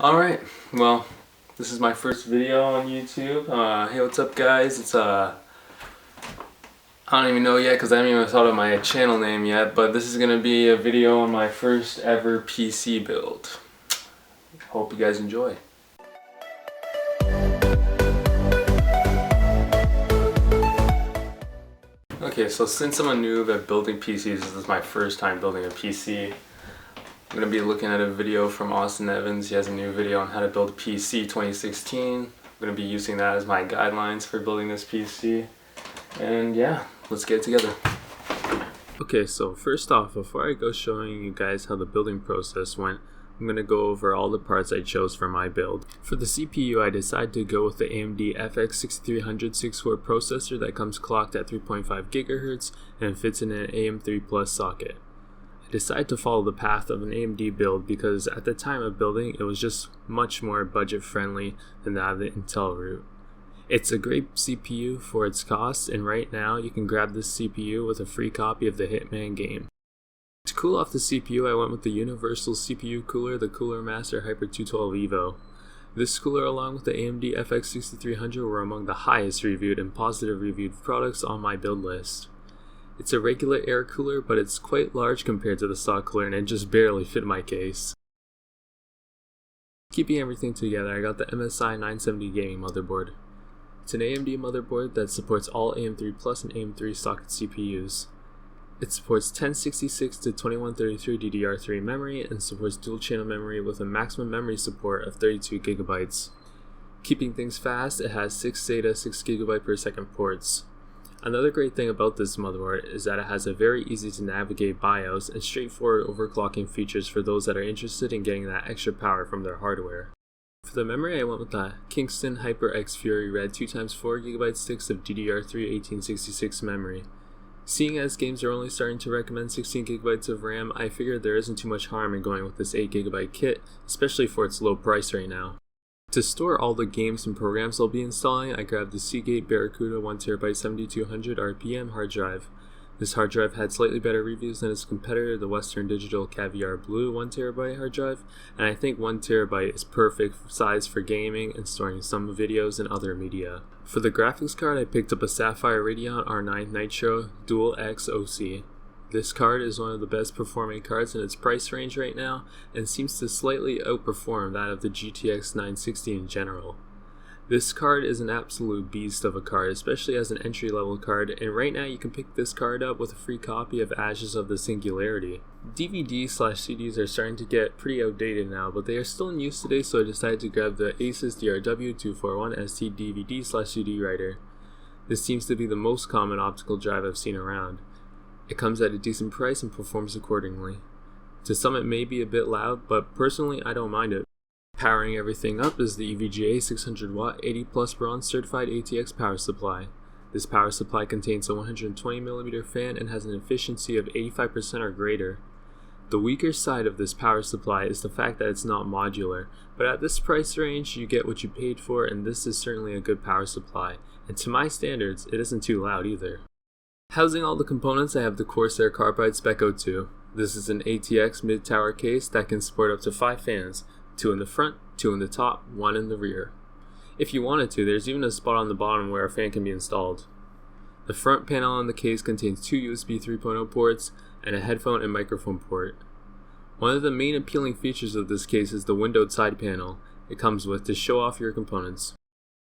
Alright, well, this is my first video on YouTube. Hey, what's up guys? It's I don't even know yet because I haven't even thought of my channel name yet, but this is going to be a video on my first ever PC build. Hope you guys enjoy. Okay, so since I'm a noob at building PCs, this is my first time building a PC. I'm going to be looking at a video from Austin Evans. He has a new video on how to build a PC 2016. I'm going to be using that as my guidelines for building this PC. And yeah, let's get it together. Okay, so first off, before I go showing you guys how the building process went, I'm going to go over all the parts I chose for my build. For the CPU, I decided to go with the AMD FX 6300 6-core processor that comes clocked at 3.5 GHz and fits in an AM3 Plus socket. I decided to follow the path of an AMD build because at the time of building, it was just much more budget friendly than that of the Intel route. It's a great CPU for its cost, and right now you can grab this CPU with a free copy of the Hitman game. To cool off the CPU, I went with the universal CPU cooler, the Cooler Master Hyper 212 Evo. This cooler along with the AMD FX 6300 were among the highest reviewed and positive reviewed products on my build list. It's a regular air cooler, but it's quite large compared to the stock cooler and it just barely fit my case. Keeping everything together, I got the MSI 970 gaming motherboard. It's an AMD motherboard that supports all AM3 Plus and AM3 socket CPUs. It supports 1066 to 2133 DDR3 memory and supports dual channel memory with a maximum memory support of 32 GB. Keeping things fast, it has 6 SATA 6 GB per second ports. Another great thing about this motherboard is that it has a very easy to navigate BIOS and straightforward overclocking features for those that are interested in getting that extra power from their hardware. For the memory, I went with the Kingston HyperX Fury Red 2x4 GB sticks of DDR3 1866 memory. Seeing as games are only starting to recommend 16 GB of RAM, I figured there isn't too much harm in going with this 8 GB kit, especially for its low price right now. To store all the games and programs I'll be installing, I grabbed the Seagate Barracuda 1TB 7200 RPM hard drive. This hard drive had slightly better reviews than its competitor, the Western Digital Caviar Blue 1TB hard drive, and I think 1TB is perfect size for gaming and storing some videos and other media. For the graphics card, I picked up a Sapphire Radeon R9 Nitro Dual X OC. This card is one of the best performing cards in its price range right now, and seems to slightly outperform that of the GTX 960 in general. This card is an absolute beast of a card, especially as an entry-level card, and right now you can pick this card up with a free copy of Ashes of the Singularity. DVD/CDs are starting to get pretty outdated now, but they are still in use today, so I decided to grab the Asus DRW241ST DVD/CD writer. This seems to be the most common optical drive I've seen around. It comes at a decent price and performs accordingly. To some it may be a bit loud, but personally I don't mind it. Powering everything up is the EVGA 600W 80+ bronze certified ATX power supply. This power supply contains a 120mm fan and has an efficiency of 85% or greater. The weaker side of this power supply is the fact that it's not modular, but at this price range you get what you paid for, and this is certainly a good power supply, and to my standards it isn't too loud either. Housing all the components, I have the Corsair Carbide Spec 02. This is an ATX mid-tower case that can support up to 5 fans, 2 in the front, 2 in the top, 1 in the rear. If you wanted to, there's even a spot on the bottom where a fan can be installed. The front panel on the case contains 2 USB 3.0 ports and a headphone and microphone port. One of the main appealing features of this case is the windowed side panel it comes with to show off your components.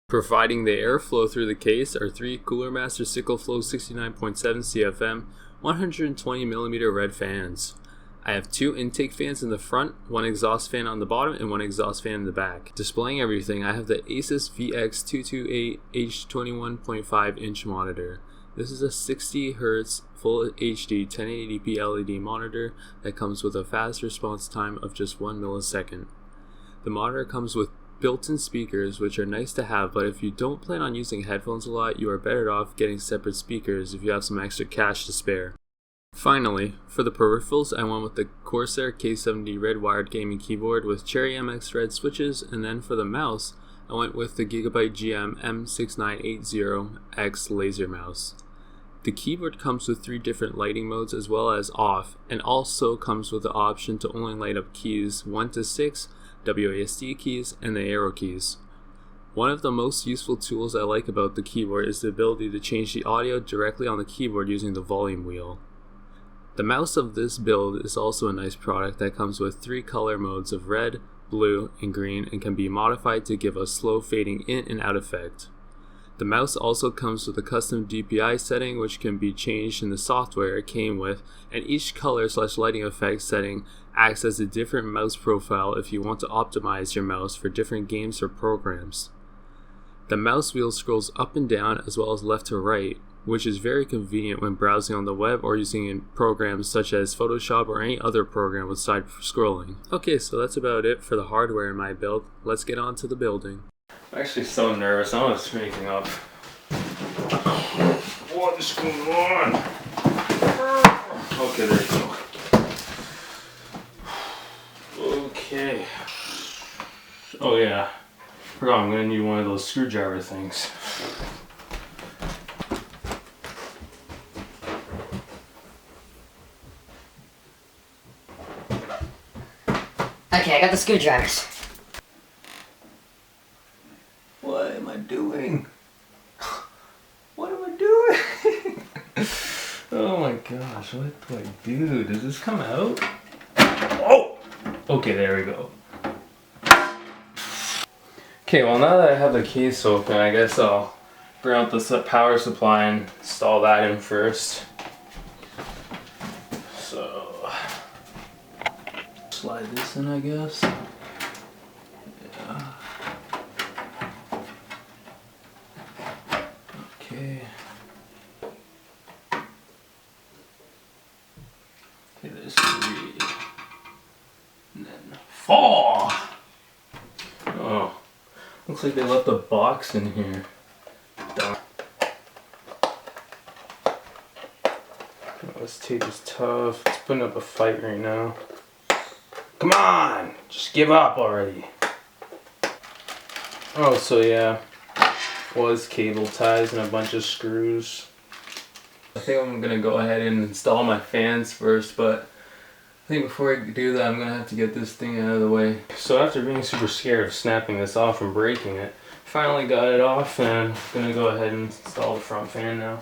Providing the airflow through the case are 3 Cooler Master SickleFlow 69.7 CFM 120mm red fans. I have 2 intake fans in the front, 1 exhaust fan on the bottom, and 1 exhaust fan in the back. Displaying everything, I have the Asus VX228 H21.5 inch monitor. This is a 60Hz Full HD 1080p LED monitor that comes with a fast response time of just 1 millisecond. The monitor comes with built-in speakers, which are nice to have, but if you don't plan on using headphones a lot, you are better off getting separate speakers if you have some extra cash to spare. Finally, for the peripherals, I went with the Corsair K70 red wired gaming keyboard with Cherry MX red switches, and then for the mouse, I went with the Gigabyte GM M6980X laser mouse. The keyboard comes with 3 different lighting modes as well as off, and also comes with the option to only light up keys 1 to 6, WASD keys, and the arrow keys. One of the most useful tools I like about the keyboard is the ability to change the audio directly on the keyboard using the volume wheel. The mouse of this build is also a nice product that comes with 3 color modes of red, blue, and green, and can be modified to give a slow fading in and out effect. The mouse also comes with a custom DPI setting which can be changed in the software it came with, and each color/lighting effect setting acts as a different mouse profile if you want to optimize your mouse for different games or programs. The mouse wheel scrolls up and down as well as left to right, which is very convenient when browsing on the web or using in programs such as Photoshop or any other program with side scrolling. Okay, so that's about it for the hardware in my build. Let's get on to the building. I'm actually so nervous, I'm almost making up. What is going on? Okay, there you go. Okay. Oh yeah, forgot I'm gonna need one of those screwdriver things. Okay, I got the screwdrivers. What am I doing? What am I doing? Oh my gosh, what do I do? Does this come out? Oh! Okay, there we go. Okay, well now that I have the case open, I guess I'll bring out the power supply and install that in first. So, slide this in, I guess. Yeah. Okay. Okay, there's 3. And then 4! Oh. Looks like they left a box in here. Darn. Oh, this tape is tough. It's putting up a fight right now. Come on! Just give up already. Oh, so yeah. Was cable ties and a bunch of screws. I think I'm gonna go ahead and install my fans first, but I think before I do that, I'm gonna have to get this thing out of the way. So after being super scared of snapping this off and breaking it, finally got it off, and I'm gonna go ahead and install the front fan now.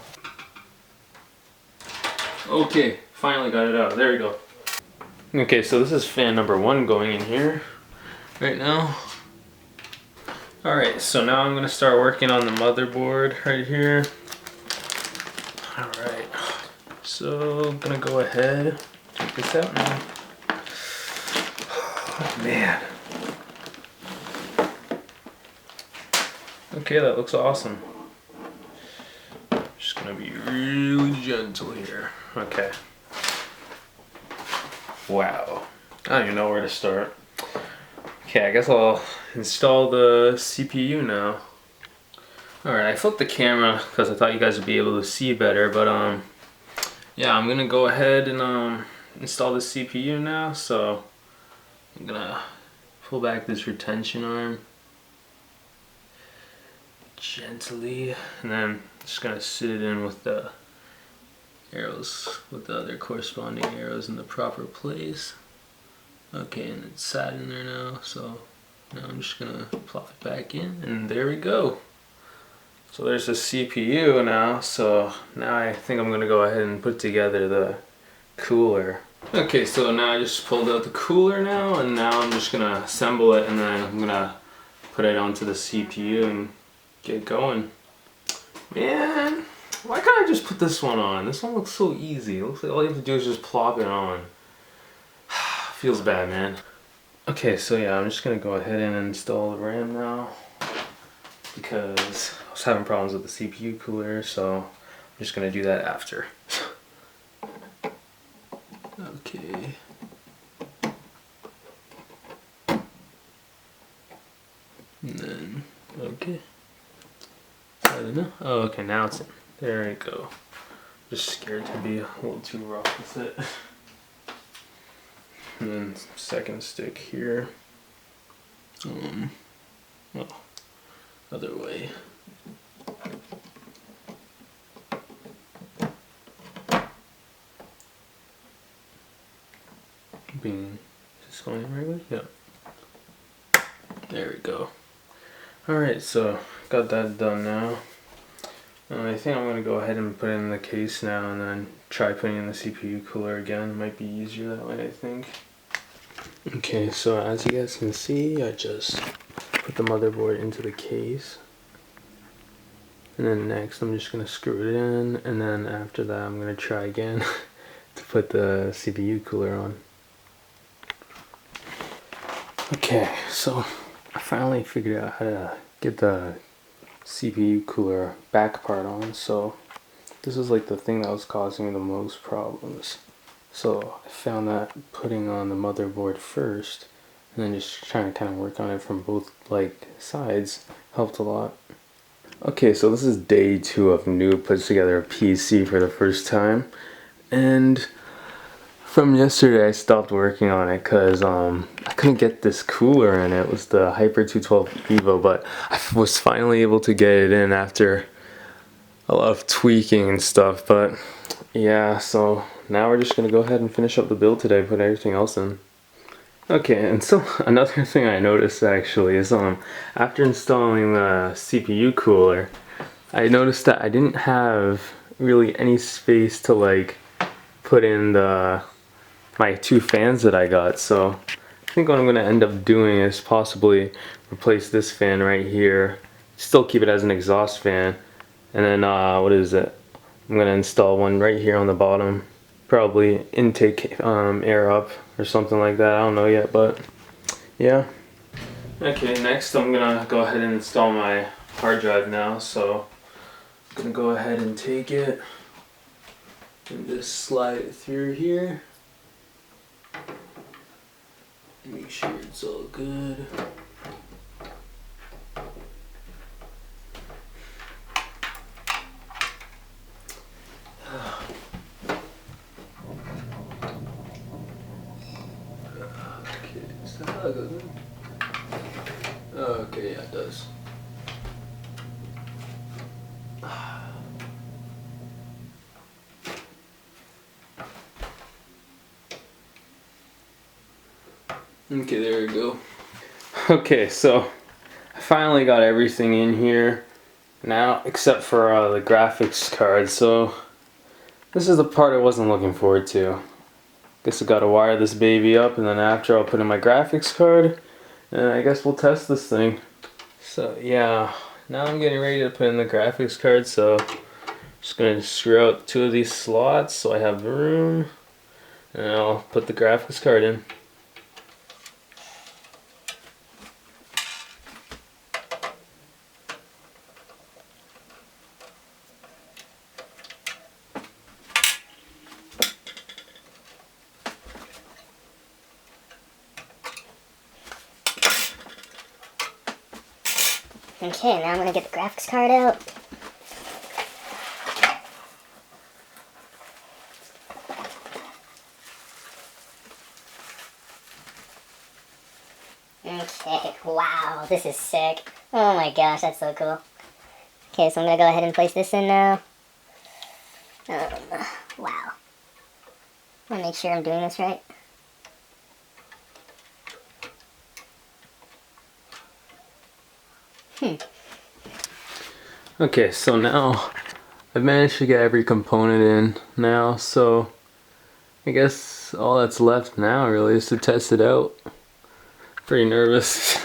Okay, finally got it out. There we go. Okay, so this is fan number 1 going in here right now. Alright, so now I'm gonna start working on the motherboard right here. Alright, so I'm gonna go ahead. Check this out now. Oh man. Okay, that looks awesome. Just gonna be really gentle here. Okay. Wow. I don't even know where to start. Okay, I guess I'll install the CPU now. Alright, I flipped the camera because I thought you guys would be able to see better, but yeah, I'm gonna go ahead and install the CPU now. So I'm gonna pull back this retention arm gently, and then just gonna sit it in with the arrows, with the other corresponding arrows in the proper place. Okay, and it's sat in there now, so now I'm just gonna plop it back in, and there we go. So there's the CPU now, so now I think I'm gonna go ahead and put together the cooler. Okay, so now I just pulled out the cooler now, and now I'm just gonna assemble it, and then I'm gonna put it onto the CPU and get going. Man, why can't I just put this one on? This one looks so easy. It looks like all you have to do is just plop it on. Feels bad, man. Okay, so yeah, I'm just gonna go ahead and install the RAM now, because I was having problems with the CPU cooler, so I'm just gonna do that after. Okay. And then, okay. I don't know. Oh, okay, now it's in. There we go. Just scared to be a little too rough with it. And then second stick here. Well, other way. Is this going in right way? Yeah. There we go. Alright, so got that done now. I think I'm going to go ahead and put it in the case now and then try putting in the CPU cooler again. It might be easier that way, I think. Okay, so as you guys can see, I just put the motherboard into the case. And then next I'm just going to screw it in, and then after that I'm going to try again to put the CPU cooler on. Okay, so I finally figured out how to get the CPU cooler back part on. So this is like the thing that was causing me the most problems. So I found that putting on the motherboard first and then just trying to kind of work on it from both like sides helped a lot. Okay, so this is day 2 of Noob puts together a PC for the first time, and from yesterday I stopped working on it because I couldn't get this cooler in. It was the Hyper 212 Evo, but I was finally able to get it in after a lot of tweaking and stuff. But yeah, so now we're just gonna go ahead and finish up the build today, put everything else in. Okay, and so another thing I noticed actually is after installing the CPU cooler, I noticed that I didn't have really any space to like put in my 2 fans that I got. So I think what I'm gonna end up doing is possibly replace this fan right here, still keep it as an exhaust fan, and then what is it? I'm gonna install one right here on the bottom. Probably intake air up or something like that. I don't know yet, but yeah. Okay, next I'm gonna go ahead and install my hard drive now. So I'm gonna go ahead and take it and just slide it through here. Make sure it's all good. Okay, yeah, it does. Okay, there we go. Okay, so I finally got everything in here now, except for the graphics card. So this is the part I wasn't looking forward to. Guess I gotta wire this baby up, and then after I'll put in my graphics card, and I guess we'll test this thing. So yeah, now I'm getting ready to put in the graphics card. So just gonna screw out 2 of these slots so I have room, and I'll put the graphics card in. Okay, now I'm gonna get the graphics card out. Okay, wow, this is sick. Oh my gosh, that's so cool. Okay, so I'm gonna go ahead and place this in now. Wow. I wanna make sure I'm doing this right. Okay, so now I've managed to get every component in now, so I guess all that's left now really is to test it out. Pretty nervous.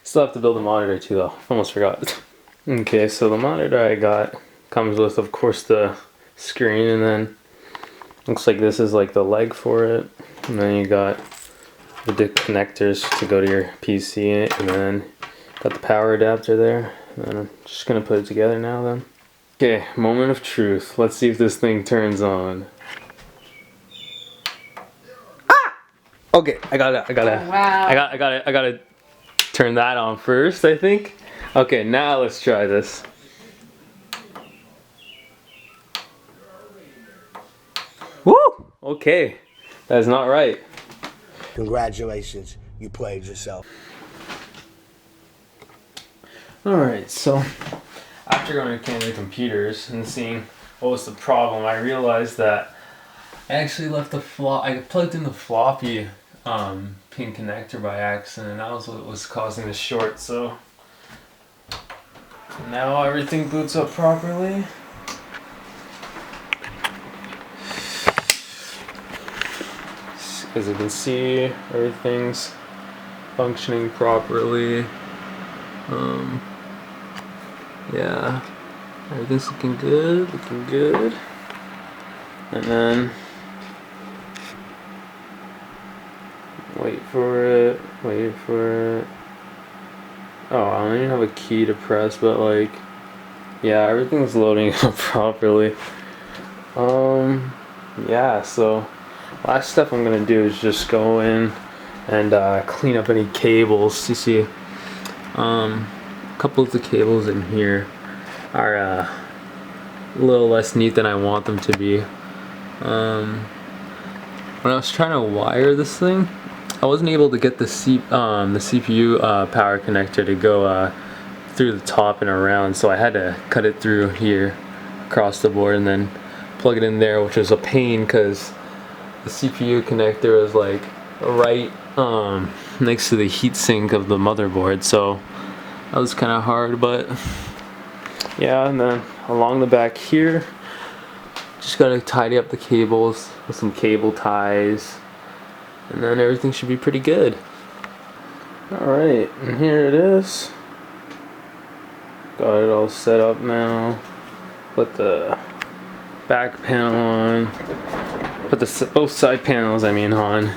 Still have to build a monitor too though, almost forgot. Okay, so the monitor I got comes with, of course, the screen, and then looks like this is like the leg for it, and then you got the connectors to go to your PC, and then got the power adapter there. And I'm just gonna put it together now then. Okay, moment of truth. Let's see if this thing turns on. Ah! Okay, I gotta turn that on first, I think. Okay, now let's try this. Woo! Okay, that's not right. Congratulations, you played yourself. Alright, so after going to Canada Computers and seeing what was the problem, I realized that I actually left I plugged in the floppy pin connector by accident. That was what was causing the short. So now everything boots up properly. As you can see, everything's functioning properly. Yeah, everything's looking good. And then wait for it. Oh, I don't even have a key to press, but like, yeah, everything's loading up properly. Yeah, so last step I'm gonna do is just go in and clean up any cables. You see, a couple of the cables in here are a little less neat than I want them to be. When I was trying to wire this thing, I wasn't able to get the CPU power connector to go through the top and around, so I had to cut it through here across the board and then plug it in there, which was a pain because the CPU connector is like right next to the heatsink of the motherboard, so that was kind of hard. But yeah, and then along the back here, just gotta tidy up the cables with some cable ties, and then everything should be pretty good. Alright, and here it is. Got it all set up now. Put the back panel on. Put both side panels, on.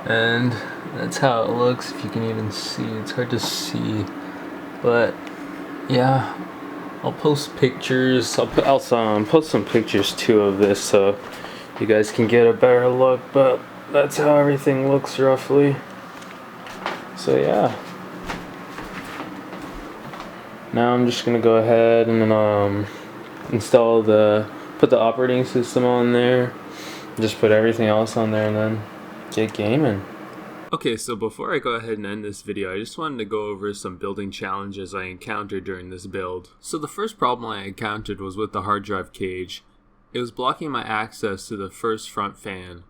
And that's how it looks, if you can even see. It's hard to see. But yeah, I'll post pictures. I'll post some pictures too of this so you guys can get a better look. But that's how everything looks roughly. So yeah. Now I'm just gonna go ahead and put the operating system on there. Just put everything else on there and then get gaming. Okay, so before I go ahead and end this video, I just wanted to go over some building challenges I encountered during this build. So the first problem I encountered was with the hard drive cage. It was blocking my access to the first front fan.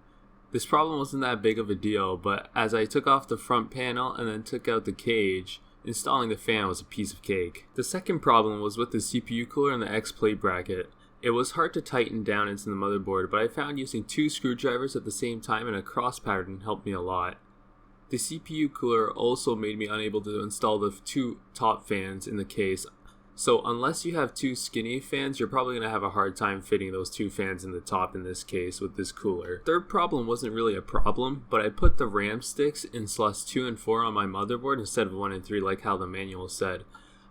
This problem wasn't that big of a deal, but as I took off the front panel and then took out the cage, installing the fan was a piece of cake. The second problem was with the CPU cooler and the X plate bracket. It was hard to tighten down into the motherboard, but I found using 2 screwdrivers at the same time in a cross pattern helped me a lot. The CPU cooler also made me unable to install the 2 top fans in the case, so unless you have 2 skinny fans, you're probably going to have a hard time fitting those 2 fans in the top in this case with this cooler. Third problem wasn't really a problem, but I put the RAM sticks in slots 2 and 4 on my motherboard instead of 1 and 3 like how the manual said.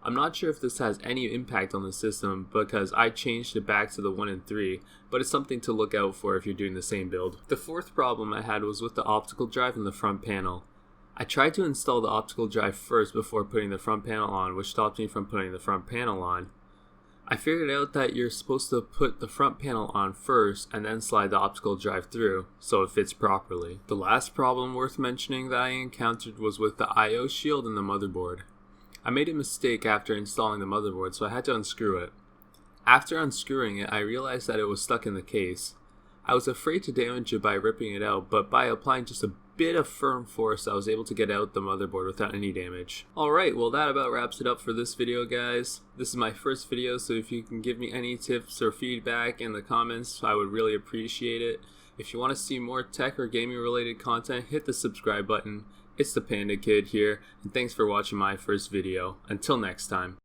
I'm not sure if this has any impact on the system because I changed it back to the 1 and 3, but it's something to look out for if you're doing the same build. The fourth problem I had was with the optical drive and the front panel. I tried to install the optical drive first before putting the front panel on, which stopped me from putting the front panel on. I figured out that you're supposed to put the front panel on first and then slide the optical drive through so it fits properly. The last problem worth mentioning that I encountered was with the I/O shield in the motherboard. I made a mistake after installing the motherboard, so I had to unscrew it. After unscrewing it, I realized that it was stuck in the case. I was afraid to damage it by ripping it out, but by applying just a bit of firm force, I was able to get out the motherboard without any damage. Alright, well that about wraps it up for this video, guys. This is my first video, so if you can give me any tips or feedback in the comments, I would really appreciate it. If you want to see more tech or gaming related content, hit the subscribe button. It's the Panda Kid here, and thanks for watching my first video. Until next time.